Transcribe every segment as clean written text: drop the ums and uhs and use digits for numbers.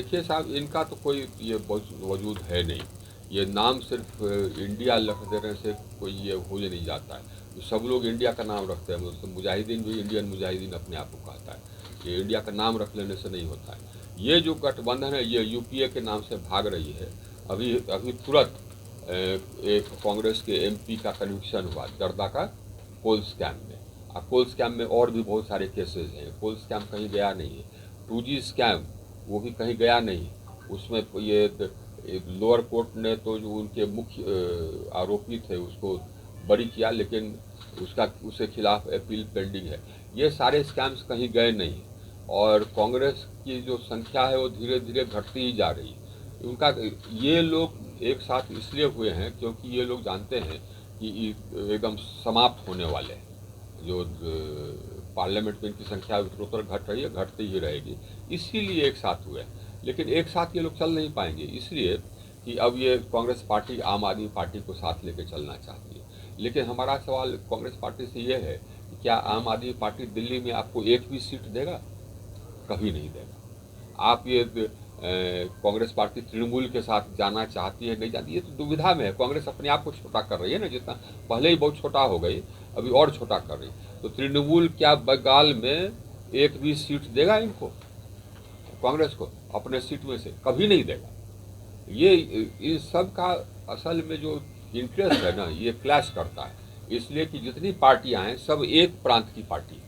देखिए साहब, इनका तो कोई ये वजूद है नहीं। ये नाम सिर्फ इंडिया रख देने से कोई ये हो ही नहीं जाता है। तो सब लोग इंडिया का नाम रखते हैं, मतलब मुजाहिदीन भी इंडियन मुजाहिदीन अपने आप को कहता है। ये इंडिया का नाम रख लेने से नहीं होता है। ये जो गठबंधन है ये यूपीए के नाम से भाग रही है। अभी अभी तुरंत एक कांग्रेस के एमपी का कन्विक्शन हुआ जर्दा का कोल स्कैम में। और कोल स्कैम में और भी बहुत सारे केसेस हैं। कोल स्कैम कहीं गया नहीं है। 2G स्कैम वो भी कहीं गया नहीं। उसमें ये लोअर कोर्ट ने तो जो उनके मुख्य आरोपी थे उसको बरी किया, लेकिन उसके खिलाफ अपील पेंडिंग है। ये सारे स्कैम्स कहीं गए नहीं और कांग्रेस की जो संख्या है वो धीरे धीरे घटती ही जा रही है। उनका ये लोग एक साथ इसलिए हुए हैं क्योंकि ये लोग जानते हैं कि एकदम समाप्त होने वाले हैं। जो पार्लियामेंट में इनकी संख्या उत्तरोत्तर घट रही है, घटती ही रहेगी, इसीलिए एक साथ हुए। लेकिन एक साथ ये लोग चल नहीं पाएंगे, इसलिए कि अब ये कांग्रेस पार्टी आम आदमी पार्टी को साथ लेकर चलना चाहती है। लेकिन हमारा सवाल कांग्रेस पार्टी से ये है कि क्या आम आदमी पार्टी दिल्ली में आपको एक भी सीट देगा? कभी नहीं देगा। आप ये कांग्रेस पार्टी तृणमूल के साथ जाना चाहती है, नहीं जाती, ये तो दुविधा में है। कांग्रेस अपने आप को छोटा कर रही है ना, जितना पहले ही बहुत छोटा हो गई, अभी और छोटा कर रही। तो तृणमूल क्या बंगाल में एक भी सीट देगा इनको, कांग्रेस को अपने सीट में से? कभी नहीं देगा। ये इस सब का असल में जो इंटरेस्ट है ना, ये क्लैश करता है। इसलिए कि जितनी पार्टियां हैं सब एक प्रांत की पार्टी है।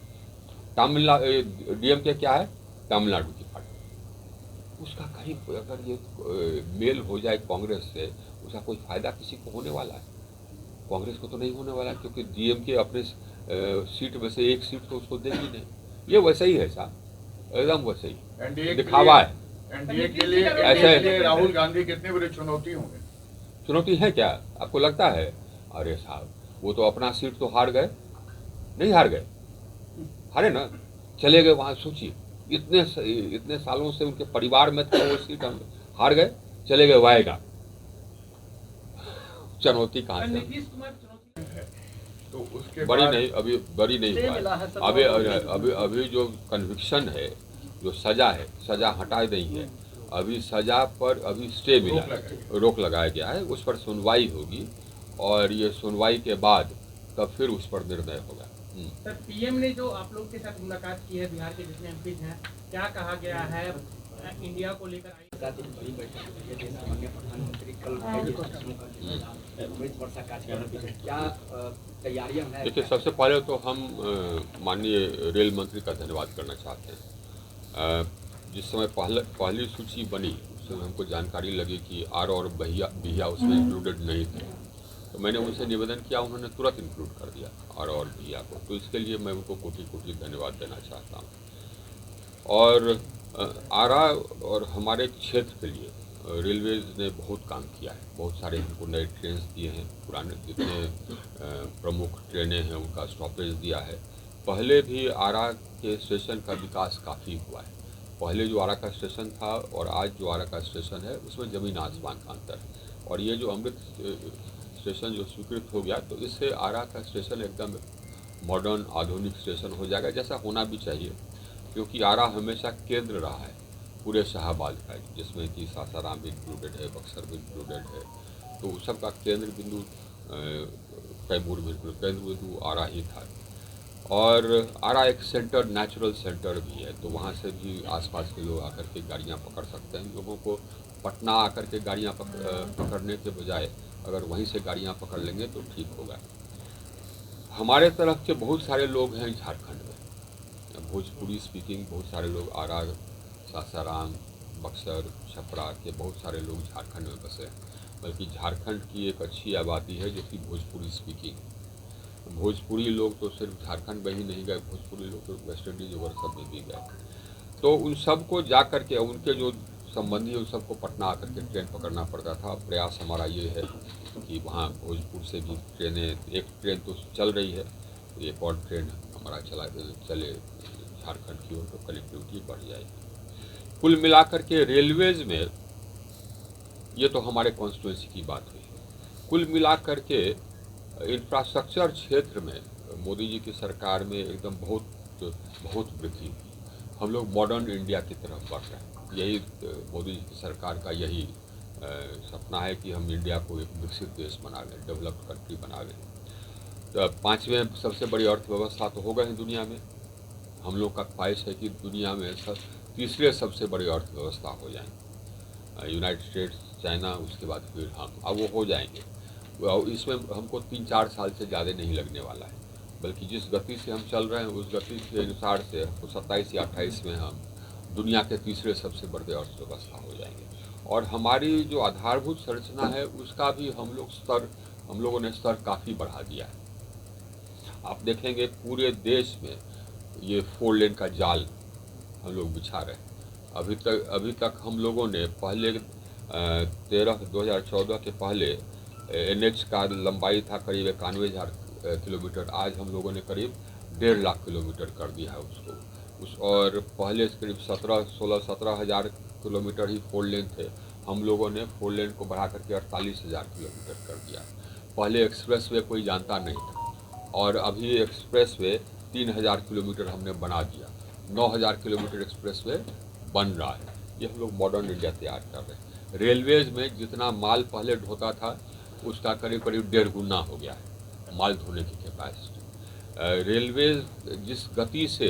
तमिलनाडु डीएमके क्या है? तमिलनाडु की पार्टी। उसका कहीं अगर ये मेल हो जाए कांग्रेस से, उसका कोई फायदा किसी को होने वाला है? कांग्रेस को तो नहीं होने वाला, क्योंकि डीएमके अपने सीट में से एक सीट तो उसको देगी नहीं। ये वैसे ही है साहब, एकदम वैसे ही दिखावा है। एनडीए के लिए ऐसे राहुल गांधी कितने बड़े चुनौती होंगे? चुनौती है क्या आपको लगता है? अरे साहब, वो तो अपना सीट तो हार गए, नहीं हार गए, हारे ना, चले गए वहाँ। सोचिए, इतने सालों से उनके परिवार में था वो सीट, हम हार गए, चले गए वाएगा। चुनौती कहाँ से? तो उसके बड़ी नहीं, अभी बड़ी नहीं हुआ है। अभी जो कन्विक्शन है, जो सजा है, सजा हटा नहीं है। अभी सजा पर अभी स्टे मिला, रोक लगाया गया है। उस पर सुनवाई होगी और ये सुनवाई के बाद तब फिर उस पर निर्णय होगा। सर, पीएम ने जो आप लोग के साथ मुलाकात की है, बिहार के जितने एमपी हैं, क्या कहा गया है इंडिया को लेकर? देखिए, सबसे पहले तो हम माननीय रेल मंत्री का धन्यवाद करना चाहते हैं। जिस समय पहली सूची बनी उस समय हमको जानकारी लगी कि आर और बिहिया उसमें इंक्लूडेड नहीं थे, तो मैंने उनसे निवेदन किया, उन्होंने तुरंत इंक्लूड कर दिया आर और बिहिया को। तो इसके लिए मैं उनको कोटि कोटि धन्यवाद देना चाहता हूँ। और आरा और हमारे क्षेत्र के लिए रेलवेज ने बहुत काम किया है। बहुत सारे हमको नए ट्रेन दिए हैं, पुराने जितने प्रमुख ट्रेनें हैं उनका स्टॉपेज दिया है। पहले भी आरा के स्टेशन का विकास काफ़ी हुआ है। पहले जो आरा का स्टेशन था और आज जो आरा का स्टेशन है उसमें ज़मीन आसमान का अंतर है। और ये जो अमृत स्टेशन जो स्वीकृत हो गया, तो इससे आरा का स्टेशन एकदम मॉडर्न आधुनिक स्टेशन हो जाएगा, जैसा होना भी चाहिए। क्योंकि आरा हमेशा केंद्र रहा है पूरे शाहबाद का, जिसमें कि सासाराम भी इंक्लूडेड है, बक्सर भी इंक्लूडेड है। तो उस सब का केंद्र बिंदु कैमूर में केंद्र बिंदु आरा ही था। और आरा एक सेंटर, नेचुरल सेंटर भी है, तो वहाँ से भी आसपास के लोग आकर के गाड़ियाँ पकड़ सकते हैं। लोगों को पटना आकर के गाड़ियाँ पकड़ने के बजाय अगर वहीं से गाड़ियाँ पकड़ लेंगे तो ठीक होगा। हमारे तरफ के बहुत सारे लोग हैं झारखंड में, भोजपुरी स्पीकिंग बहुत सारे लोग, आरा, सासाराम, बक्सर, छपरा के बहुत सारे लोग झारखंड में बसे हैं। बल्कि झारखंड की एक अच्छी आबादी है जो कि भोजपुरी स्पीकिंग। भोजपुरी लोग तो सिर्फ झारखंड में ही नहीं गए, भोजपुरी लोग तो वेस्ट इंडीज और सब में भी गए। तो उन सबको जा कर के उनके जो संबंधी उन सबको पटना आकर के ट्रेन पकड़ना पड़ता था। प्रयास हमारा ये है कि वहाँ भोजपुर से भी ट्रेनें, एक ट्रेन तो चल रही है, एक और ट्रेन हमारा चले झारखंड की ओर, तो कनेक्टिविटी बढ़ जाएगी। कुल मिलाकर के रेलवेज में ये तो हमारे कॉन्स्टिट्यूंसी की बात हुई। कुल मिलाकर के इंफ्रास्ट्रक्चर क्षेत्र में मोदी जी की सरकार में एकदम बहुत वृद्धि हुई। हम लोग मॉडर्न इंडिया की तरफ बढ़ रहे हैं। यही मोदी जी की सरकार का यही सपना है कि हम इंडिया को एक विकसित देश बना लें, डेवलप्ड कंट्री बना लें। तो पांचवें सबसे बड़ी अर्थव्यवस्था तो हो गए हैं दुनिया में। हम लोग का ख्वाहिश है कि दुनिया में तीसरे सबसे बड़ी अर्थव्यवस्था हो जाएं। यूनाइटेड स्टेट्स, चाइना, उसके बाद फिर हम, अब वो हो जाएंगे। और इसमें हमको 3-4 साल से ज़्यादा नहीं लगने वाला है, बल्कि जिस गति से हम चल रहे हैं उस गति के अनुसार से हमको 27 या 28 में हम दुनिया के तीसरे सबसे बड़े अर्थव्यवस्था हो जाएंगे। और हमारी जो आधारभूत संरचना है उसका भी हम लोगों ने स्तर काफ़ी बढ़ा दिया है। आप देखेंगे पूरे देश में ये 4 लेन का जाल हम लोग बिछा रहे हैं। अभी तक हम लोगों ने पहले 2014 के पहले NH का लंबाई था करीब 91,000 किलोमीटर, आज हम लोगों ने करीब 1.5 लाख किलोमीटर कर दिया है उसको। और पहले करीब 17,000 किलोमीटर ही 4 लेन थे, हम लोगों ने 4 लेन को बढ़ा करके 48,000 किलोमीटर कर दिया। पहले एक्सप्रेस वे कोई जानता नहीं था और अभी एक्सप्रेस वे 3,000 किलोमीटर हमने बना दिया। 9,000 किलोमीटर एक्सप्रेस वे बन रहा है। ये हम लोग मॉडर्न इंडिया तैयार कर रहे हैं। रेलवेज में जितना माल पहले ढोता था उसका करीब 1.5 गुना हो गया है माल ढोने की कैपेसिटी। रेलवेज जिस गति से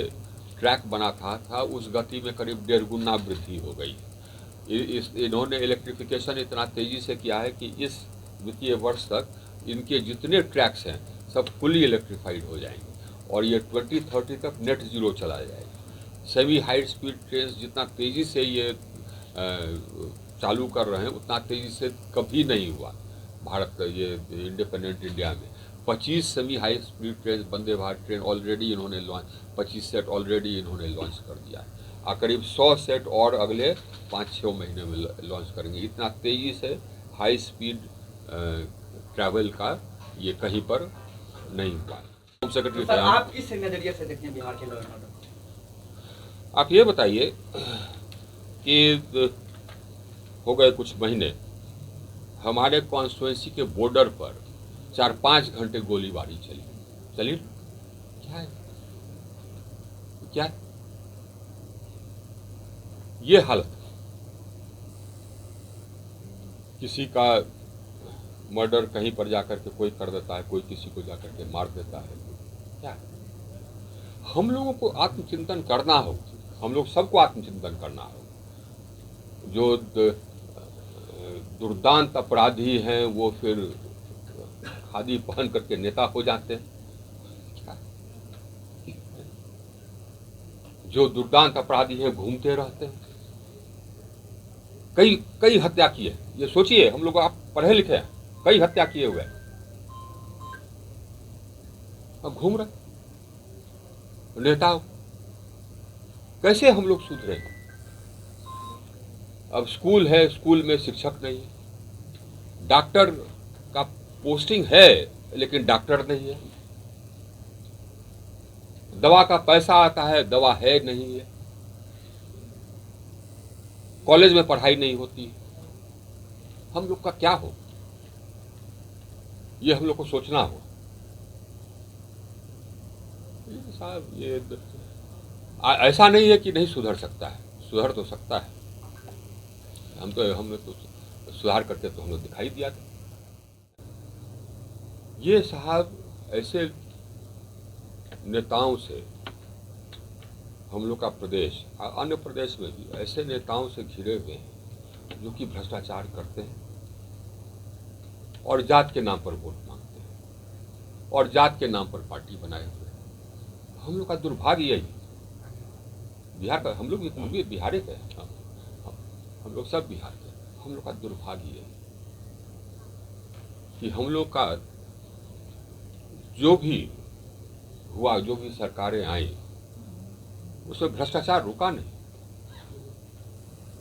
ट्रैक बना था उस गति में करीब 1.5 गुना वृद्धि हो गई है। इन्होंने इलेक्ट्रिफिकेशन इतना तेज़ी से किया है कि इस वित्तीय वर्ष तक इनके जितने ट्रैक्स हैं सब फुली इलेक्ट्रीफाइड हो जाएंगे और ये 2030 तक नेट ज़ीरो चला जाएगा। सेमी हाई स्पीड ट्रेन जितना तेज़ी से ये चालू कर रहे हैं उतना तेज़ी से कभी नहीं हुआ भारत ये इंडिपेंडेंट इंडिया में। 25 semi high speed train, Vande Bharat train already इन्होंने लॉन्च, 25 सेट ऑलरेडी इन्होंने लॉन्च कर दिया है और करीब 100 सेट और अगले 5-6 महीने में लॉन्च करेंगे। इतना तेज़ी से हाई स्पीड ट्रैवल का ये कहीं पर नहीं हुआ है। होम सेक्रेटरी सर, आप किस नजरिए से देखते हैं बिहार के लॉ एंड ऑर्डर? आप ये बताइए कि हो गए कुछ महीने हमारे कॉन्स्टिट्यूएंसी के बॉर्डर पर 4-5 घंटे गोलीबारी चली। क्या है ये हालत? किसी का मर्डर कहीं पर जाकर के कोई कर देता है, कोई किसी को जाकर के मार देता है। क्या हम लोगों को आत्मचिंतन करना हो, हम लोग सबको आत्मचिंतन करना हो। जो दुर्दांत अपराधी हैं वो फिर खादी पहन करके नेता हो जाते हैं। जो दुर्दांत अपराधी हैं घूमते रहते हैं। कई हत्या किए, ये सोचिए, हम लोग आप पढ़े लिखे हैं, कई हत्या किए हुए अब घूम रहे नेता। कैसे हम लोग सुधरे? अब स्कूल है, स्कूल में शिक्षक नहीं है। डॉक्टर का पोस्टिंग है लेकिन डॉक्टर नहीं है। दवा का पैसा आता है, दवा है नहीं है। कॉलेज में पढ़ाई नहीं होती है। हम लोग का क्या हो, ये हम लोग को सोचना हो। साहब ये ऐसा नहीं है कि नहीं सुधर सकता है, सुधर तो सकता है। हमने तो सुधार करते तो हमें दिखाई दिया था। ये साहब ऐसे नेताओं से हम लोग का प्रदेश, अन्य प्रदेश में भी ऐसे नेताओं से घिरे हुए हैं जो कि भ्रष्टाचार करते हैं और जात के नाम पर वोट मांगते हैं और जात के नाम पर पार्टी बनाए हुए हैं। हम लोग का दुर्भाग्य यही, बिहार का, हम लोग भी बिहारी के हैं, हम लोग सब बिहार के, हम लोग का दुर्भाग्य यही कि हम लोग का जो भी हुआ, जो भी सरकारें आई उसमें भ्रष्टाचार रुका नहीं।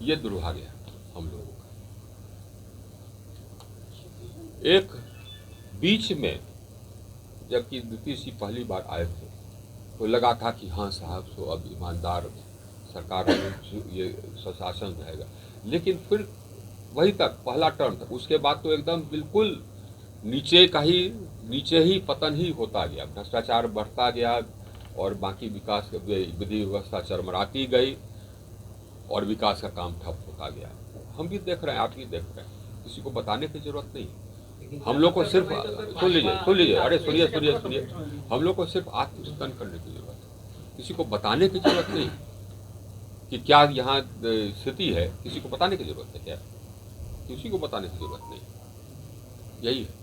ये दुर्भाग्य है हम लोगों का। एक बीच में जबकि नीतीश जी पहली बार आए थे तो लगा था कि हाँ साहब सो अब ईमानदार सरकार ये सुशासन रहेगा, लेकिन फिर वही तक पहला टर्म था, उसके बाद तो एकदम बिल्कुल नीचे ही पतन ही होता गया। भ्रष्टाचार बढ़ता गया और बाकी विकास विधि व्यवस्था चरमराती गई और विकास का काम ठप होता गया। हम भी देख रहे हैं, आप भी देख रहे हैं, किसी को बताने की जरूरत नहीं। हम लोग को सिर्फ सुन लीजिए, अरे सुनिए, हम लोग को सिर्फ आत्मचिंतन करने की जरूरत है, किसी को बताने की जरूरत नहीं कि क्या यहाँ स्थिति है। किसी को बताने की जरूरत है क्या? किसी को बताने की जरूरत नहीं, यही है।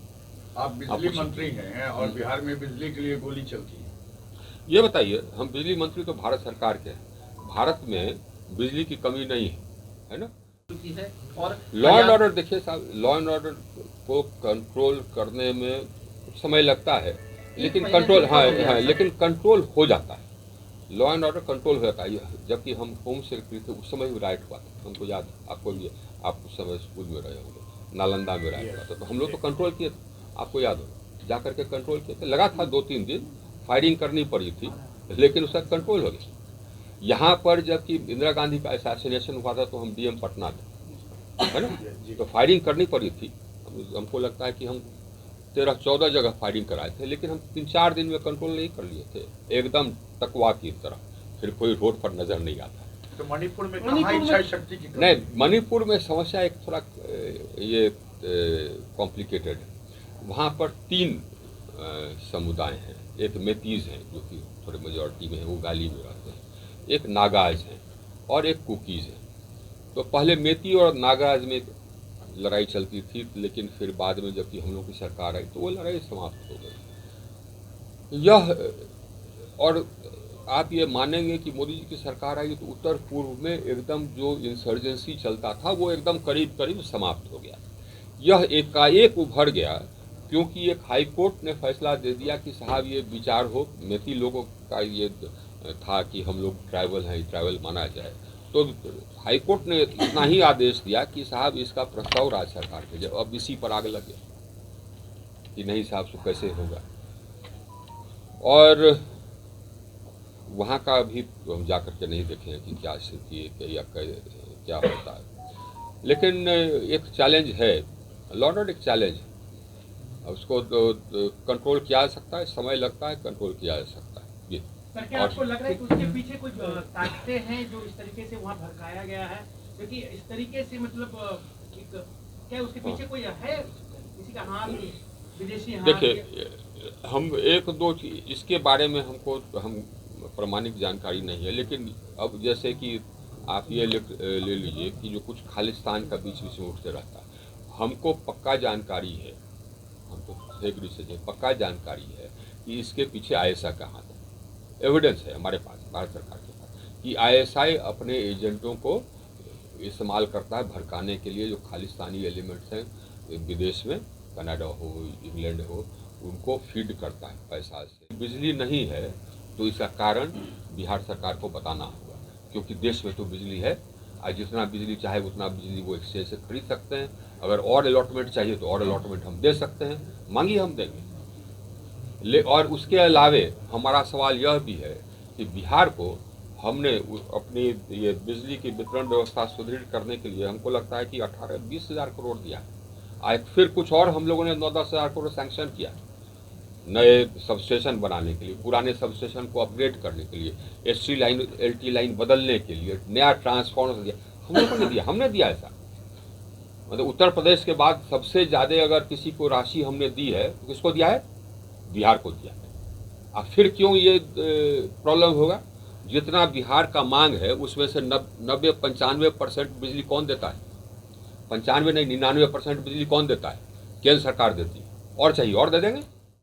आप बिजली मंत्री हैं और बिहार में बिजली के लिए गोली चलती है। ये बताइए, हम बिजली मंत्री तो भारत सरकार के हैं, भारत में बिजली की कमी नहीं है ना? और लॉ एंड ऑर्डर देखिए साहब, लॉ एंड ऑर्डर को कंट्रोल करने में समय लगता है, लेकिन कंट्रोल लेकिन कंट्रोल हो जाता है। लॉ एंड ऑर्डर कंट्रोल हो जाता है। जबकि हम होम सेक्रेटरी थे उस समय भी राइट हुआ था, हमको याद, आपको भी, आप उस समय स्कूल में रहे होंगे, नालंदा में राइट हुआ था, तो हम लोग तो कंट्रोल किए थे, आपको याद हो, जा करके कंट्रोल किए थे। लगा था 2-3 दिन, फायरिंग करनी पड़ी थी, लेकिन उसका कंट्रोल हो गया। यहाँ पर जबकि इंदिरा गांधी का असैसिनेशन हुआ था तो हम डीएम पटना थे, है ना, तो फायरिंग करनी पड़ी थी। हमको लगता है कि हम 13-14 जगह फायरिंग कराए थे, लेकिन हम 3-4 दिन में कंट्रोल नहीं कर लिए थे, एकदम तकवा की तरह। फिर कोई रोड पर नजर नहीं आता। तो मणिपुर में कहाँ इच्छा शक्ति की? नहीं, मणिपुर में समस्या एक थोड़ा ये कॉम्प्लिकेटेड है। वहाँ पर 3 समुदाय हैं। एक मेतीज हैं जो कि थोड़े मेजॉरिटी में है, वो गाली में रहते हैं, एक नागाज हैं और एक कुकीज़ हैं। तो पहले मेती और नागाज में लड़ाई चलती थी, लेकिन फिर बाद में जबकि हम लोग की सरकार आई तो वो लड़ाई समाप्त हो गई। यह, और आप ये मानेंगे कि मोदी जी की सरकार आई तो उत्तर पूर्व में एकदम जो इंसर्जेंसी चलता था वो एकदम करीब करीब समाप्त हो गया। यह एकाएक उभर गया क्योंकि एक हाई कोर्ट ने फैसला दे दिया कि साहब ये विचार हो, मेती लोगों का ये था कि हम लोग ट्राइबल हैं, ट्राइबल माना जाए। तो हाई कोर्ट ने इतना ही आदेश दिया कि साहब इसका प्रस्ताव राज्य सरकार के जब अब इसी पर आग लगे कि नहीं साहब सो कैसे होगा। और वहाँ का भी हम जा कर के नहीं देखे हैं कि क्या स्थिति है या क्या होता है, लेकिन एक चैलेंज है, लॉ एंड ऑर्डर एक चैलेंज है, उसको कंट्रोल किया जा सकता है, समय लगता है, कंट्रोल किया जा सकता है। ये सर, क्या आपको लग रहा है कि उसके पीछे कुछ ताकतें हैं जो इस तरीके से वहाँ भड़काया गया है, क्योंकि इस तरीके से मतलब क्या उसके पीछे कोई है, किसी का हाथ, विदेशी हाथ? देखिए, हम 1-2 चीज इसके बारे में हमको प्रमाणिक जानकारी नहीं है, लेकिन अब जैसे कि आप ये ले लीजिए कि जो कुछ खालिस्तान का बीच बीच में उठते रहता है, हमको पक्का जानकारी है, हमको पक्का जानकारी है कि इसके पीछे आईएसआई का हाथ है। एविडेंस है हमारे पास, भारत सरकार के पास, कि आईएसआई अपने एजेंटों को इस्तेमाल करता है भड़काने के लिए। जो खालिस्तानी एलिमेंट्स हैं विदेश में, कनाडा हो, इंग्लैंड हो, उनको फीड करता है पैसा से। बिजली नहीं है तो इसका कारण बिहार सरकार को बताना होगा, क्योंकि देश में तो बिजली है, आज जितना बिजली चाहे उतना बिजली वो एक्सचेंज से खरीद सकते हैं। अगर और अलॉटमेंट चाहिए तो और अलॉटमेंट हम दे सकते हैं, मांगिए हम देंगे। और उसके अलावे हमारा सवाल यह भी है कि बिहार को हमने अपनी ये बिजली की वितरण व्यवस्था सुदृढ़ करने के लिए हमको लगता है कि 18-20 हज़ार करोड़ दिया है। आज फिर कुछ और हम लोगों ने 9-10 हज़ार करोड़ सैंक्शन किया नए सबस्टेशन बनाने के लिए, पुराने सबस्टेशन को अपग्रेड करने के लिए, एसटी लाइन एलटी लाइन बदलने के लिए, नया ट्रांसफार्मर दिया। हम लोगों ने दिया, हमने दिया ऐसा। मतलब उत्तर प्रदेश के बाद सबसे ज़्यादा अगर किसी को राशि हमने दी है तो किसको दिया है? बिहार को दिया है। अब फिर क्यों ये प्रॉब्लम होगा? जितना बिहार का मांग है उसमें से 90-95% बिजली कौन देता है? 95 नहीं, 99% बिजली कौन देता है? केंद्र सरकार देती है। और चाहिए और दे देंगे।